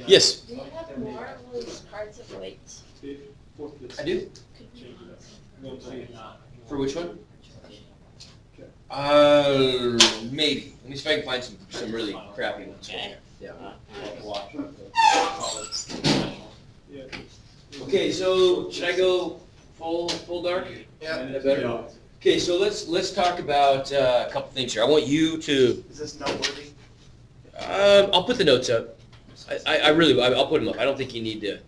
Yes. Do you have more of those cards of weights? I do. For which one? Maybe. Let me see if I can find some really crappy ones. Yeah. Okay, so should I go full dark? Yeah. Is that better? Okay, so let's talk about a couple things here. I want you to. Is this noteworthy? I'll put the notes up. I'll put them up. I don't think you need to.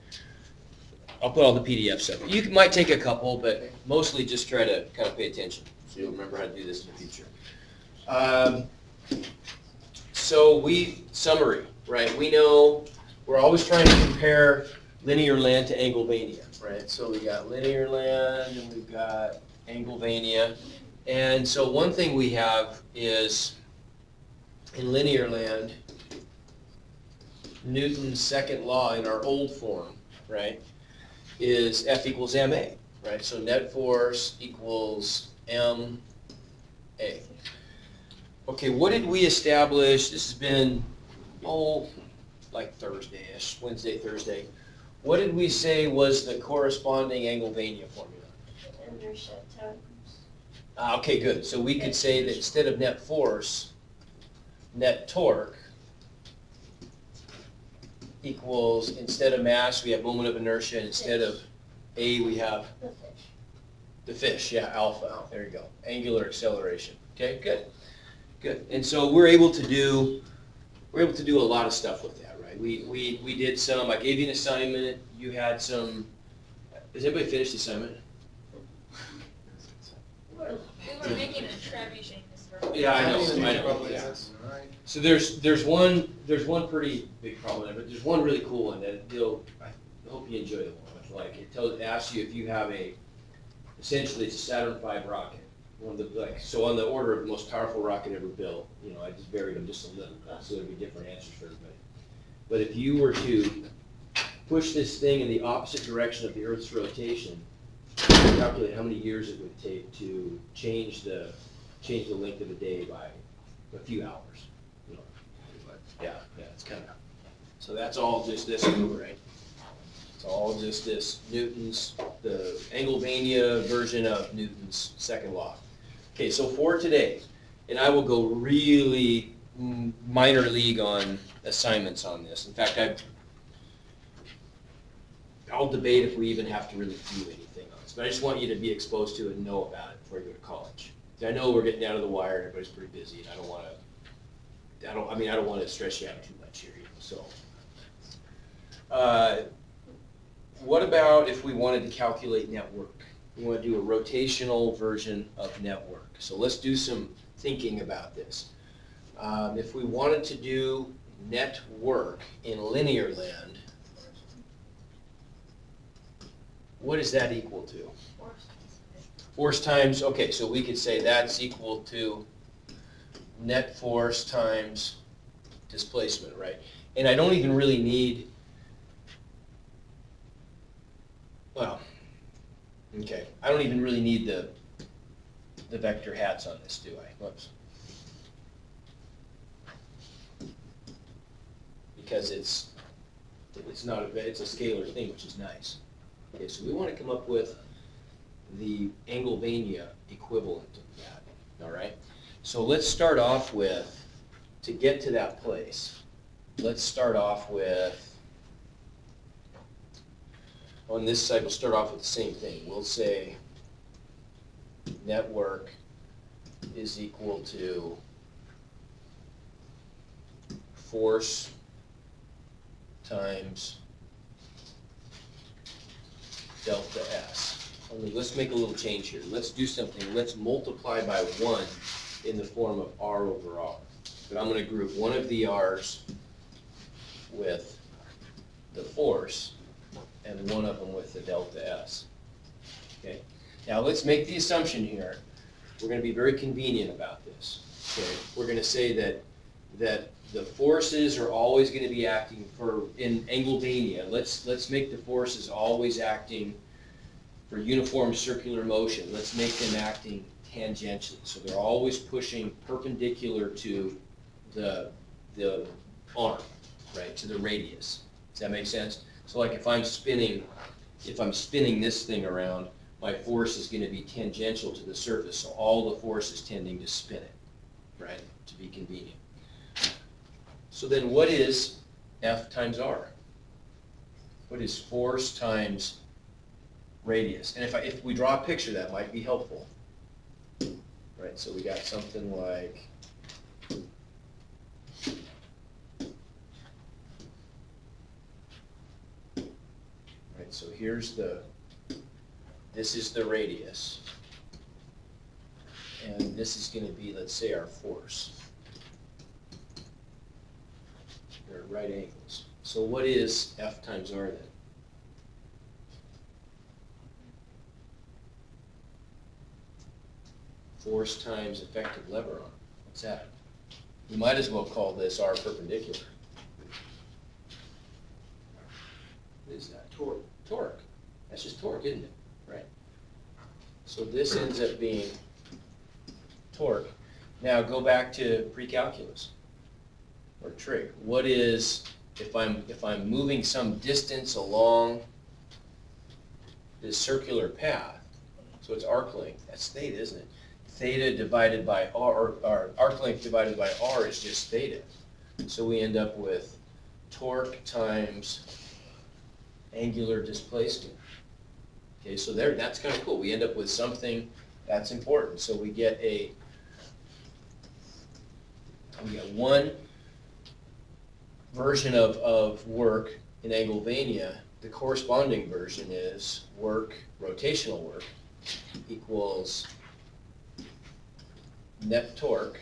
I'll put all the PDF stuff. You might take a couple, but mostly just try to kind of pay attention so you'll remember how to do this in the future. Summary, right? We know we're always trying to compare linear land to Angulvania, right? So we got linear land and we've got Angulvania. And so one thing we have is in linear land, Newton's second law in our old form, right, is F equals ma, right? So net force equals ma. Okay, what did we establish? This has been, like Thursday-ish, Wednesday, Thursday. What did we say was the corresponding Angulvania formula? Inertia times. Okay, good. So we could say that instead of net force, net torque equals, instead of mass, we have moment of inertia, and instead of A, we have The fish. the fish, yeah, alpha. There you go. Angular acceleration. Okay, good. Good. And so we're able to do a lot of stuff with that, right? We did some, I gave you an assignment, you had some, has anybody finished the assignment? We were making a trebuchet this room. Yeah, I know. Yeah. So there's one pretty big problem, but there's one really cool one that I hope you enjoy the one. Like it asks you if you have essentially it's a Saturn V rocket, one of the so on the order of the most powerful rocket ever built. You know, I just varied them just a little bit, so there'd be different answers for everybody. But if you were to push this thing in the opposite direction of the Earth's rotation, calculate how many years it would take to change the length of a day by a few hours. You know, yeah, it's kind of. So that's all just this over, right? It's all just this Newton's, the Angulvania version of Newton's second law. Okay, so for today, and I will go really minor league on assignments on this. In fact, I'll debate if we even have to really do anything on this, but I just want you to be exposed to it and know about it before you go to college. I know we're getting down to the wire and everybody's pretty busy, and I don't want to stress you out too much here, so. What about if we wanted to calculate network? We want to do a rotational version of network. So let's do some thinking about this. If we wanted to do network in linear land, what is that equal to? Force times, okay, so we could say that's equal to net force times displacement, right? And I don't even really need, well, okay, I don't even really need the vector hats on this, do I? Whoops. Because it's not it's a scalar thing, which is nice. Okay, so we want to come up with the Angulvania equivalent of that, all right? So let's start off with, to get to that place, let's start off with, on this side we'll start off with the same thing. We'll say network is equal to force times delta S. Only let's make a little change here. Let's do something. Let's multiply by 1 in the form of R over R. But I'm going to group one of the R's with the force and one of them with the delta S. Okay. Now let's make the assumption here. We're going to be very convenient about this. Okay. We're going to say that the forces are always going to be acting in Angulvania. Let's make the forces always acting for uniform circular motion. Let's make them acting tangentially. So they're always pushing perpendicular to the arm. right, to the radius. Does that make sense? So like if I'm spinning this thing around, my force is going to be tangential to the surface, so all the force is tending to spin it, right, to be convenient. So then what is F times R? What is force times radius? And if we draw a picture, that might be helpful. Right, so we got something like so this is the radius, and this is going to be, let's say, our force. They're at right angles. So what is F times R then? Force times effective lever arm. What's that? You might as well call this R perpendicular. What is that? Torque. Torque. That's just torque, isn't it? Right. So this ends up being torque. Now go back to pre-calculus or trig. What is, if I'm moving some distance along this circular path, so it's arc length, that's theta, isn't it? Theta divided by R, or arc length divided by R is just theta. So we end up with torque times angular displacement. Okay, so that's kind of cool. We end up with something that's important. So we get one version of work in Angulvania. The corresponding version is work, rotational work, equals net torque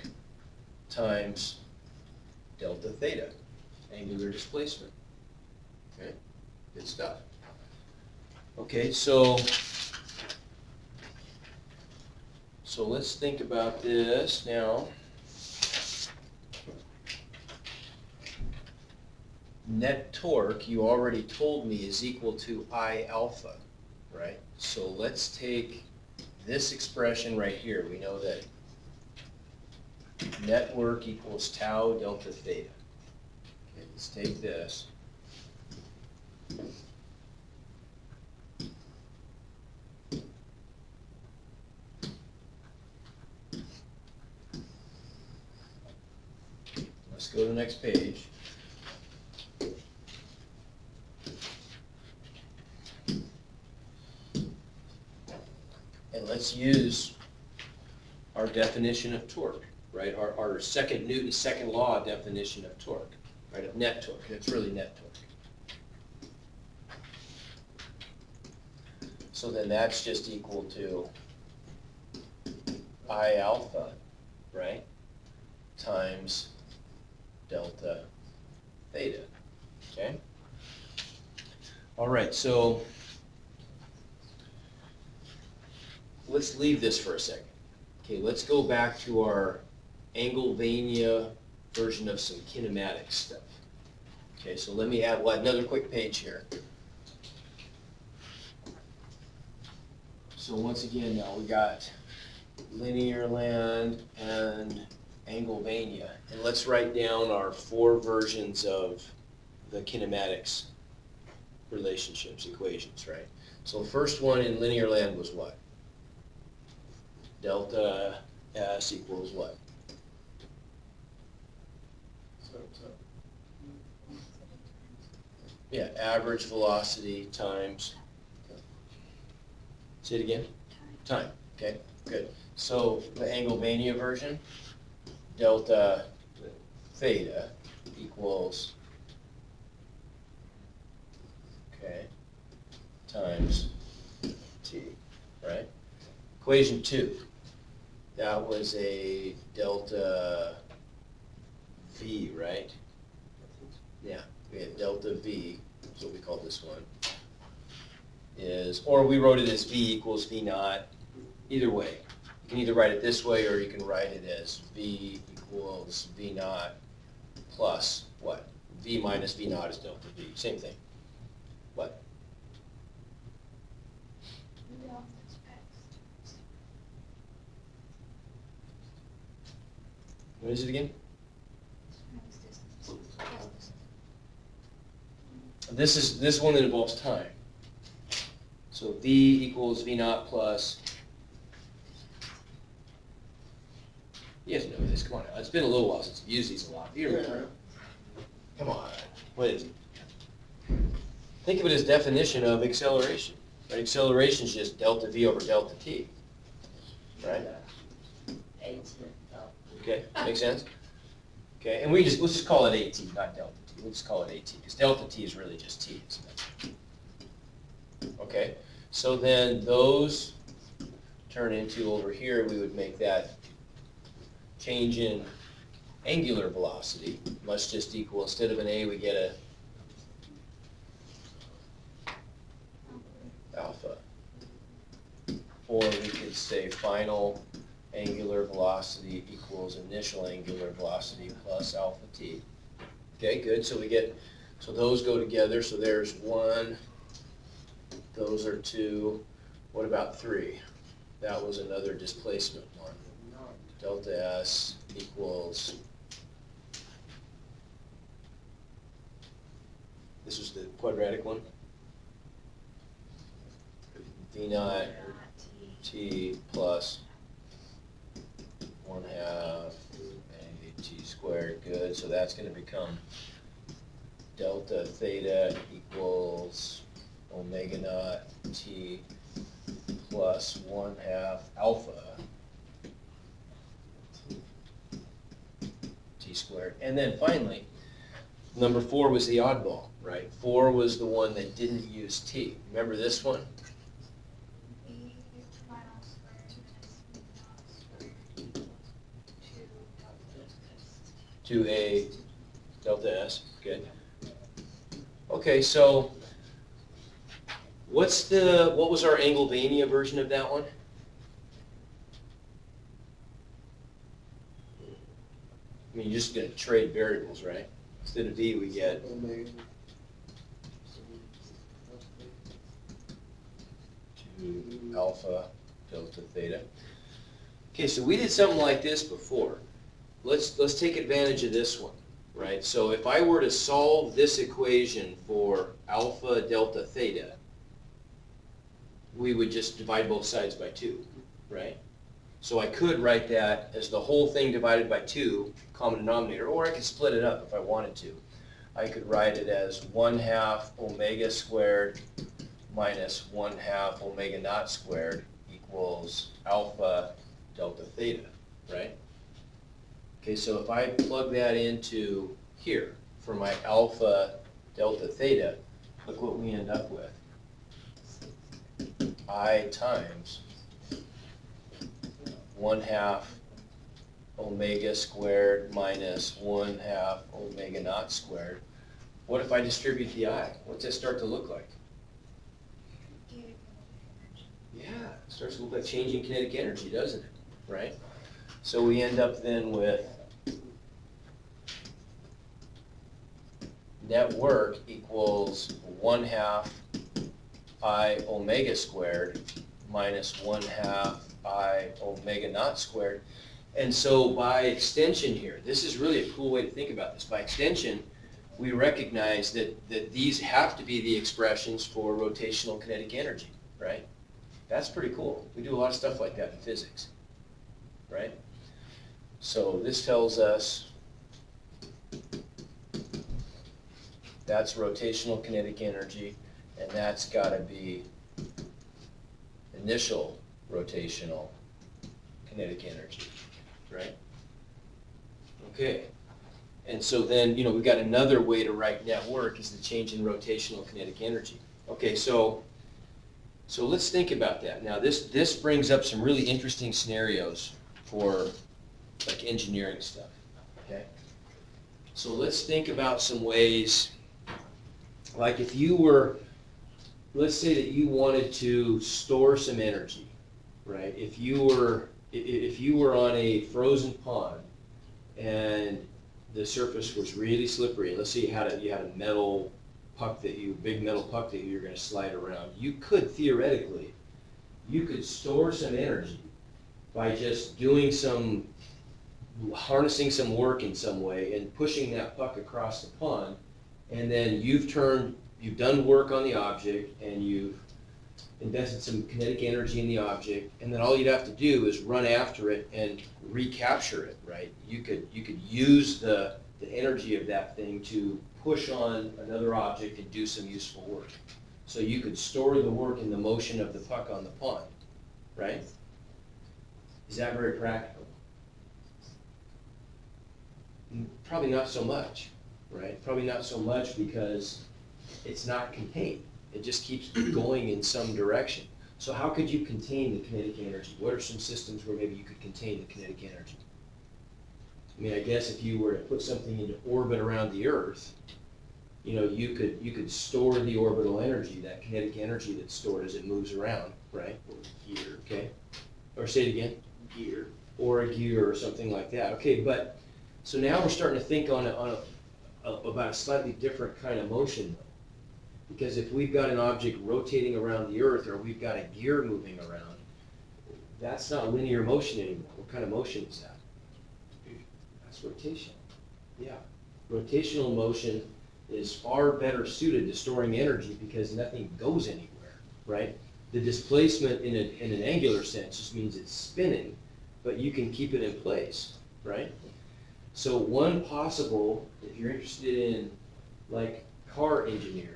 times delta theta, angular displacement. Okay, good stuff. Okay, so let's think about this now. Net torque, you already told me, is equal to I alpha, right? So let's take this expression right here. We know that net work equals tau delta theta. Okay, let's take this. Let's go to the next page. And let's use our definition of torque, right? Our second Newton's second law definition of torque, right? Of net torque. It's really net torque. So then that's just equal to I alpha, right? Times delta theta, okay? All right, so let's leave this for a second. Okay, let's go back to our Angulvania version of some kinematic stuff. Okay, so let me add another quick page here. So once again now we got linear land and Angulvania. And let's write down our 4 versions of the kinematics relationships, equations, right? So the first one in linear land was what? Delta S equals what? Yeah, average velocity times, say it again? Time, okay, good. So the Angulvania version, delta theta equals, okay, times t, right? Equation 2, that was a delta v, right? Yeah, we had delta v, that's what we call this one, is, or we wrote it as v equals v naught. Either way, you can either write it this way or you can write it as v equals v naught plus what? V minus v naught is delta v, same thing. What? What is it again? this one that involves time. So V equals V naught plus, you guys know this, come on now, it's been a little while since I've used these a lot. You remember? Come on, what is it? Think of it as definition of acceleration. Right? Acceleration is just delta V over delta T, right? Okay, makes sense? Okay, and let's just call it AT, not delta T. We'll just call it AT, because delta T is really just T, isn't it? Okay, so then those turn into, over here, we would make that change in angular velocity must just equal, instead of an A, we get a alpha. Or we could say final angular velocity equals initial angular velocity plus alpha t. Okay, good. So so those go together. So there's 1, those are 2. What about 3? That was another displacement one. Delta S equals, this was the quadratic one? V naught T plus 1/2 a T squared. Good, so that's going to become delta theta equals omega naught T plus 1/2 alpha T squared. And then finally, number 4 was the oddball, right? 4 was the one that didn't use T. Remember this one? 2a delta S, good. Okay, so what was our Engelvania version of that one? I mean, you're just going to trade variables, right? Instead of V, we get alpha delta theta. Okay, so we did something like this before. Let's take advantage of this one, right? So if I were to solve this equation for alpha delta theta, we would just divide both sides by 2, right? So I could write that as the whole thing divided by 2, common denominator, or I could split it up if I wanted to. I could write it as 1/2 omega squared minus 1/2 omega naught squared equals alpha delta theta, right? Okay, so if I plug that into here for my alpha delta theta, look what we end up with. I times 1/2 omega squared minus 1/2 omega naught squared. What if I distribute the I? What's that start to look like? Yeah, it starts to look like changing kinetic energy, doesn't it? Right? So we end up then with net work equals 1/2 I omega squared minus 1/2 I omega naught squared. And so by extension here, this is really a cool way to think about this. By extension, we recognize that these have to be the expressions for rotational kinetic energy, right? That's pretty cool. We do a lot of stuff like that in physics, right? So this tells us that's rotational kinetic energy, and that's got to be initial rotational kinetic energy, right? Okay. And so then, we've got another way to write net work is the change in rotational kinetic energy. Okay, so let's think about that. Now this brings up some really interesting scenarios for like engineering stuff, okay? So let's think about some ways, like if you were, let's say that you wanted to store some energy, right? If you were on a frozen pond and the surface was really slippery, and let's say you had a metal puck big metal puck that you're going to slide around, you could theoretically, store some energy by just harnessing some work in some way and pushing that puck across the pond, and then you've turned you've done work on the object and you've invested some kinetic energy in the object, and then all you'd have to do is run after it and recapture it, right? You could use the energy of that thing to push on another object and do some useful work. So you could store the work in the motion of the puck on the pond, right? Is that very practical? Probably not so much, right? Probably not so much because it's not contained. It just keeps going in some direction. So how could you contain the kinetic energy? What are some systems where maybe you could contain the kinetic energy? I mean, I guess if you were to put something into orbit around the Earth, you know, you could store the orbital energy, that kinetic energy that's stored as it moves around, right? Or gear, okay? Or say it again. Gear. Or a gear or something like that. Okay, but so now we're starting to think about a slightly different kind of motion, though. Because if we've got an object rotating around the Earth or we've got a gear moving around, that's not linear motion anymore. What kind of motion is that? That's rotational. Yeah. Rotational motion is far better suited to storing energy because nothing goes anywhere, right? The displacement in an angular sense just means it's spinning, but you can keep it in place, right? So one possible, if you're interested in like car engineering,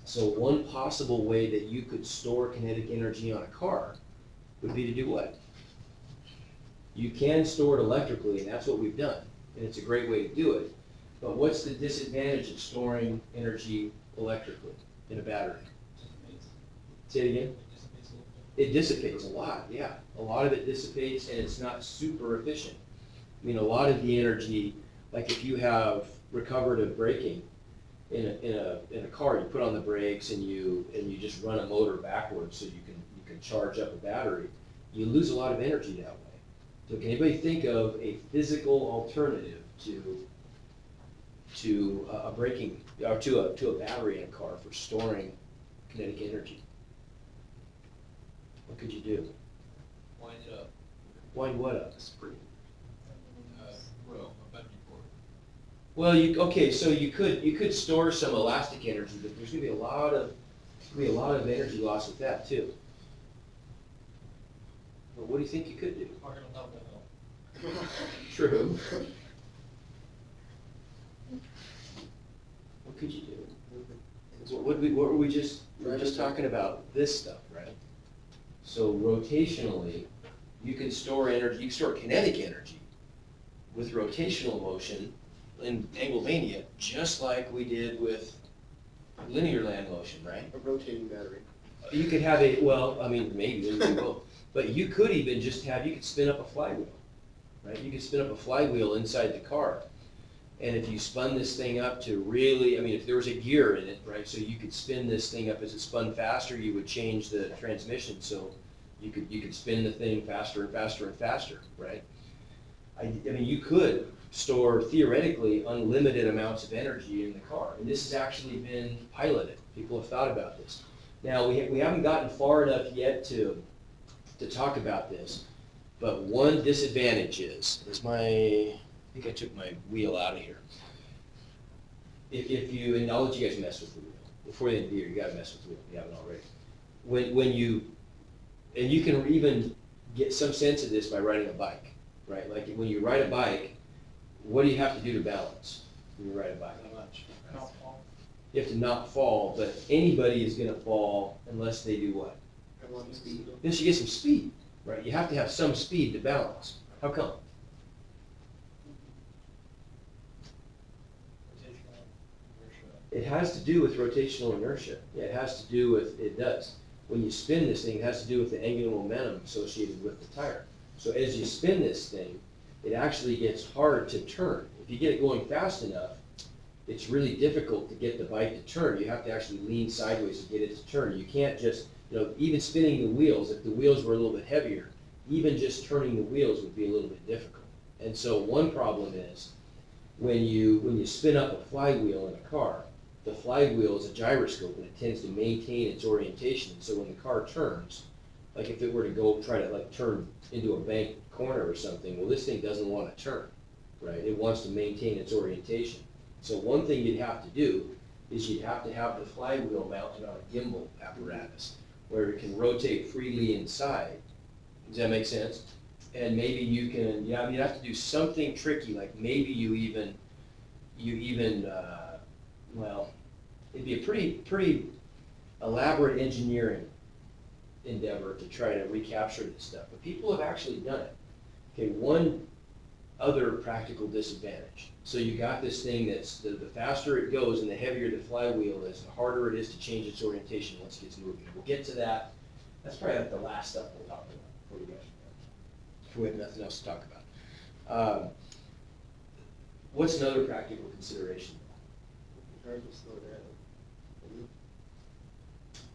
so one possible way that you could store kinetic energy on a car would be to do what? You can store it electrically, and that's what we've done, and it's a great way to do it. But what's the disadvantage of storing energy electrically in a battery? Say it again? It dissipates a lot, yeah. A lot of it dissipates, and it's not super efficient. I mean, a lot of the energy, like if you have recoverative braking in a car, you put on the brakes and you just run a motor backwards so you can charge up a battery. You lose a lot of energy that way. So can anybody think of a physical alternative to a braking or to a battery in a car for storing kinetic energy? What could you do? Wind it up. Wind what up? A spring. Well, a bungee cord. Well, okay, so you could store some elastic energy, but there's gonna be a lot of energy loss with that too. Well, what do you think you could do? Walking on top of the hill. True. What could you do? What were we just talking about this stuff, right? So rotationally, you can store energy, you can store kinetic energy with rotational motion in angle mania, just like we did with linear land motion, right? A rotating battery. You could have a, well, I mean, maybe you will, but you could even just have, you could spin up a flywheel, right? You could spin up a flywheel inside the car. And if you spun this thing up to really, I mean, if there was a gear in it, right, so you could spin this thing up as it spun faster, you would change the transmission, so you could spin the thing faster and faster and faster, right? I mean, you could store, theoretically, unlimited amounts of energy in the car, and this has actually been piloted. People have thought about this. Now, we haven't gotten far enough yet to talk about this, but one disadvantage is I think I took my wheel out of here. If you, and I'll let you guys mess with the wheel. Before the end of the year, you gotta mess with the wheel if you haven't already. When you, and you can even get some sense of this by riding a bike, right? Like when you ride a bike, what do you have to do to balance when you ride a bike? Not much. Not fall. You have to not fall, but anybody is gonna fall unless they do what? I want speed. Unless you get some speed, right? You have to have some speed to balance. How come? It has to do with rotational inertia. Yeah, it has to do with, it does. When you spin this thing, it has to do with the angular momentum associated with the tire. So as you spin this thing, it actually gets hard to turn. If you get it going fast enough, it's really difficult to get the bike to turn. You have to actually lean sideways to get it to turn. You can't just, even spinning the wheels, if the wheels were a little bit heavier, even just turning the wheels would be a little bit difficult. And so one problem is, when you spin up a flywheel in a car, the flywheel is a gyroscope and it tends to maintain its orientation. So when the car turns, like if it were to go try to turn into a bank corner or something, well, this thing doesn't want to turn, right? It wants to maintain its orientation. So one thing you'd have to do is you'd have to have the flywheel mounted on a gimbal apparatus where it can rotate freely inside. Does that make sense? And maybe you can, yeah, I mean, you have to do something tricky, like maybe you even, well, it'd be a pretty elaborate engineering endeavor to try to recapture this stuff, but people have actually done it. Okay, one other practical disadvantage. So you got this thing that's, the faster it goes and the heavier the flywheel is, the harder it is to change its orientation once it gets moving. We'll get to that. That's probably like the last stuff we'll talk about before we go. We have nothing else to talk about. What's another practical consideration? Hard to slow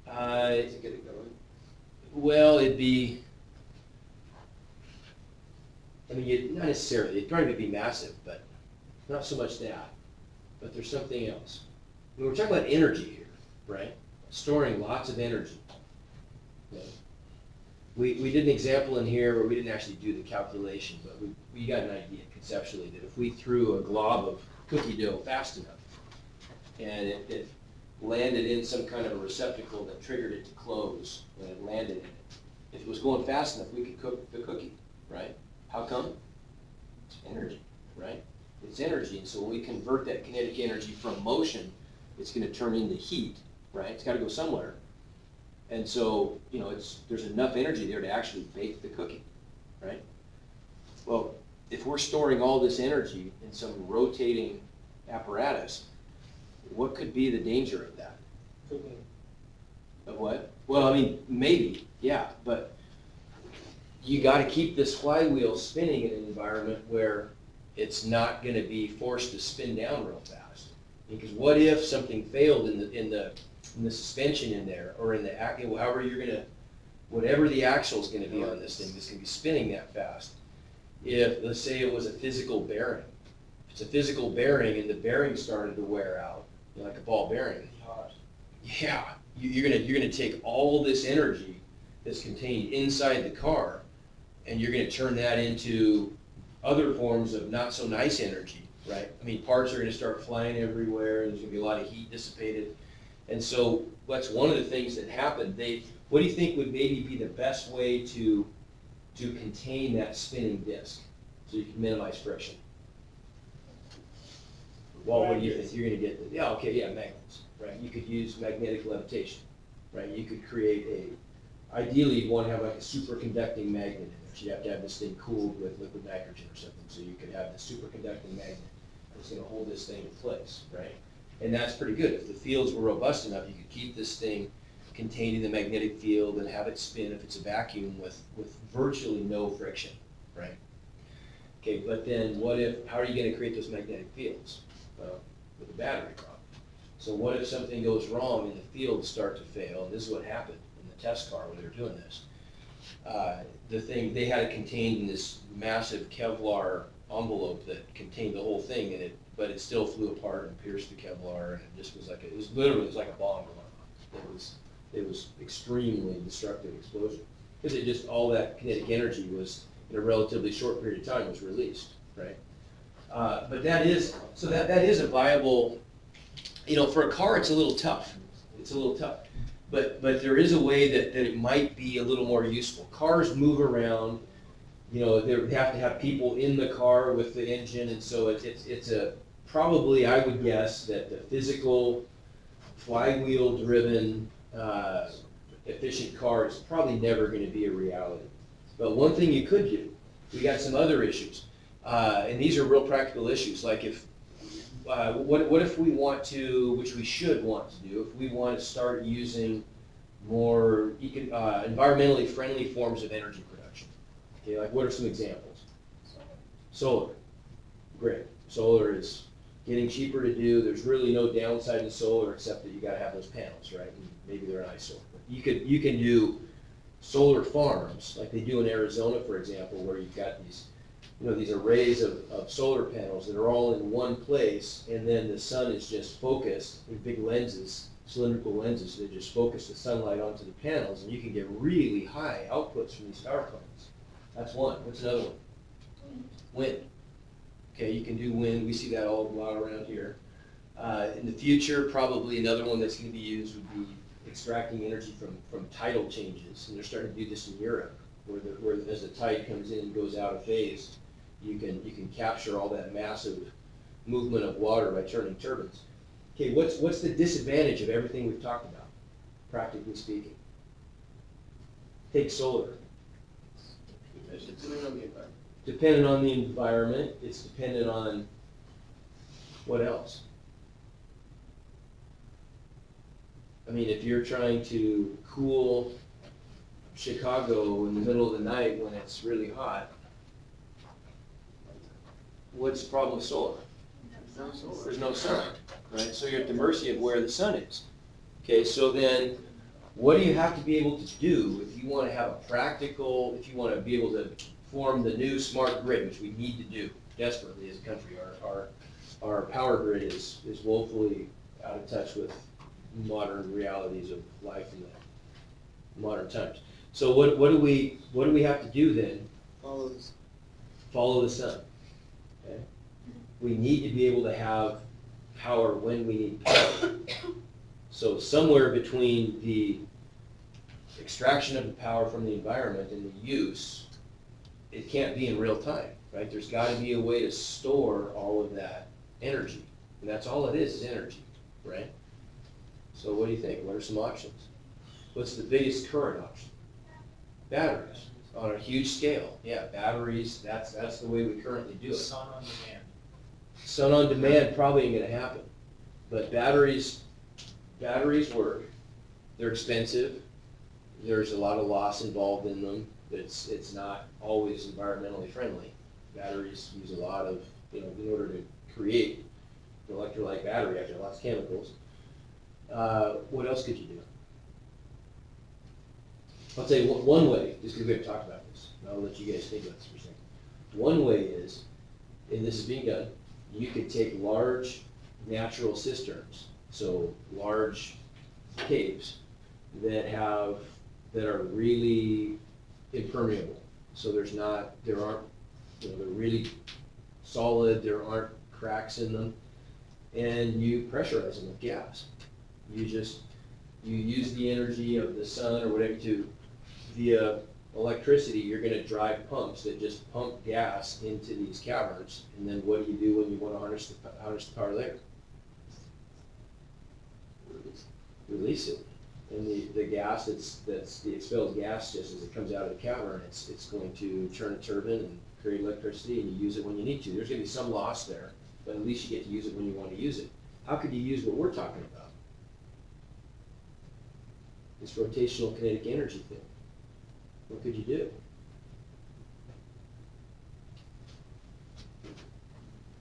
down. To get it going. Well, it'd be, I mean, not necessarily, it'd probably be massive, but not so much that. But there's something else. I mean, we're talking about energy here, right? Storing lots of energy. Okay. We did an example in here where we didn't actually do the calculation, but we got an idea conceptually that if we threw a glob of cookie dough fast enough and it landed in some kind of a receptacle that triggered it to close when it landed in it, if it was going fast enough, we could cook the cookie, right? How come? It's energy, right? It's energy, and so when we convert that kinetic energy from motion, it's going to turn into heat, right? It's got to go somewhere. And so, you know, there's enough energy there to actually bake the cookie, right? Well, if we're storing all this energy in some rotating apparatus, what could be the danger of that? Cooking. Of what? Well, I mean, maybe, yeah, but you got to keep this flywheel spinning in an environment where it's not going to be forced to spin down real fast. Because what if something failed in the suspension in there, or in the however you're going to, whatever the axle is going to be on this thing, that's going to be spinning that fast. If, let's say it was a physical bearing. If it's a physical bearing and the bearing started to wear out, you know, like a ball bearing, yeah, you're gonna take all this energy that's contained inside the car, and you're gonna turn that into other forms of not so nice energy, right? I mean, parts are gonna start flying everywhere, and there's gonna be a lot of heat dissipated. And so that's one of the things that happened. What do you think would maybe be the best way to contain that spinning disc so you can minimize friction? Well, what do you think? You're going to get magnets, right? You could use magnetic levitation, right? You could create ideally you'd want to have like a superconducting magnet in there. So you have to have this thing cooled with liquid nitrogen or something. So you could have this superconducting magnet that's going to hold this thing in place, right? And that's pretty good. If the fields were robust enough, you could keep this thing contained in the magnetic field and have it spin if it's a vacuum with virtually no friction, right? Okay, but then how are you going to create those magnetic fields? With a battery problem. So what if something goes wrong and the fields start to fail? And this is what happened in the test car where they were doing this. They had it contained in this massive Kevlar envelope that contained the whole thing, but it still flew apart and pierced the Kevlar, and it just was like, it was like a bomb going off. It was extremely destructive explosion. Because all that kinetic energy was, in a relatively short period of time, was released, right? But that is a viable, you know, for a car it's a little tough. It's a little tough. But there is a way that it might be a little more useful. Cars move around, you know, they have to have people in the car with the engine, and so it's probably, I would guess, that the physical flywheel driven efficient car is probably never going to be a reality. But one thing you could do, we got some other issues. And these are real practical issues, like what if we want to, which we should want to do, if we want to start using more environmentally friendly forms of energy production. Okay, like what are some examples? Solar. Great. Solar is getting cheaper to do. There's really no downside to solar except that you got to have those panels, right? And maybe they're an eyesore. You can do solar farms like they do in Arizona, for example, where you've got these, you know, these arrays of solar panels that are all in one place, and then the sun is just focused in big lenses, cylindrical lenses, so they just focus the sunlight onto the panels, and you can get really high outputs from these power plants. That's one. What's another one? Wind. Okay, you can do wind. We see that a lot around here. In the future, probably another one that's gonna be used would be extracting energy from tidal changes. And they're starting to do this in Europe, where as the tide comes in and goes out of phase, you can capture all that massive movement of water by turning turbines. Okay, what's the disadvantage of everything we've talked about, practically speaking? Take solar. Depending on the environment. Dependent on the environment, it's dependent on what else? I mean, if you're trying to cool Chicago in the middle of the night when it's really hot, what's the problem with solar? There's no sun, right? So you're at the mercy of where the sun is. Okay, so then what do you have to be able to do if you want to have a practical, if you want to be able to form the new smart grid, which we need to do desperately as a country. Our power grid is woefully out of touch with modern realities of life in the modern times. So what do we have to do then? Follow the sun. Okay? We need to be able to have power when we need power. So somewhere between the extraction of the power from the environment and the use, it can't be in real time, right? There's got to be a way to store all of that energy. And that's all it is energy, right? So what do you think? What are some options? What's the biggest current option? Batteries on a huge scale. Yeah, batteries, that's the way we currently do it. Sun on demand. Sun on demand probably ain't gonna happen. But batteries work. They're expensive. There's a lot of loss involved in them. It's not always environmentally friendly. Batteries use a lot of, in order to create an electrolyte battery, actually lots of chemicals. What else could you do? I'll tell you one way, just because we haven't talked about this, and I'll let you guys think about this for a second. One way is, and this is being done, you could take large natural cisterns, so large caves that are really impermeable. So there aren't, they're really solid, there aren't cracks in them, and you pressurize them with gas. You use the energy of the sun or whatever via electricity, you're gonna drive pumps that just pump gas into these caverns, and then what do you do when you wanna harness the power later? Release it. And the gas that's the expelled gas, just as it comes out of the cavern, it's going to turn a turbine and create electricity, and you use it when you need to. There's gonna be some loss there, but at least you get to use it when you want to use it. How could you use what we're talking about? This rotational kinetic energy thing. What could you do?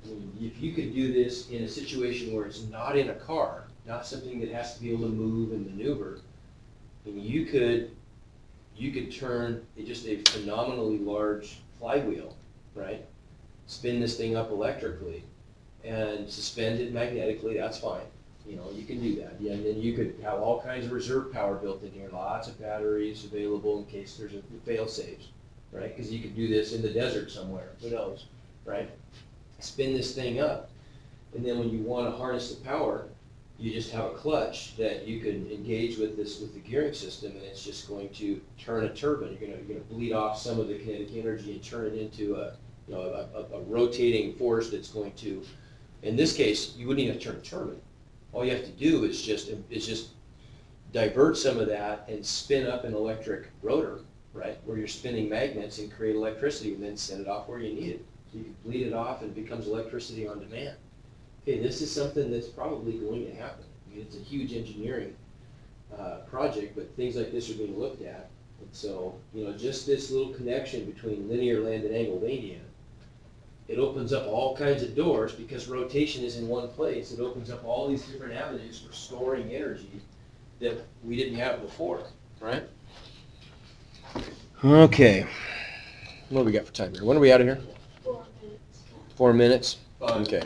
I mean, if you could do this in a situation where it's not in a car, not something that has to be able to move and maneuver, and you could turn just a phenomenally large flywheel, right? Spin this thing up electrically and suspend it magnetically, that's fine. You can do that. Yeah, and then you could have all kinds of reserve power built in here, lots of batteries available in case there's a fail-safes, right? Because you could do this in the desert somewhere, who knows, right? Spin this thing up, and then when you want to harness the power, you just have a clutch that you can engage with the gearing system, and it's just going to turn a turbine. You're gonna bleed off some of the kinetic energy and turn it into a rotating force that's going to, in this case, you wouldn't even have to turn a turbine. All you have to do is just divert some of that and spin up an electric rotor, right? Where you're spinning magnets and create electricity and then send it off where you need it. So you can bleed it off and it becomes electricity on demand. Okay, this is something that's probably going to happen. I mean, it's a huge engineering project, but things like this are being looked at. And so, just this little connection between linear land and angled radiant, it opens up all kinds of doors because rotation is in one place. It opens up all these different avenues for storing energy that we didn't have before, right? Okay. What do we got for time here? When are we out of here? 4 minutes. 4 minutes? 5. Okay.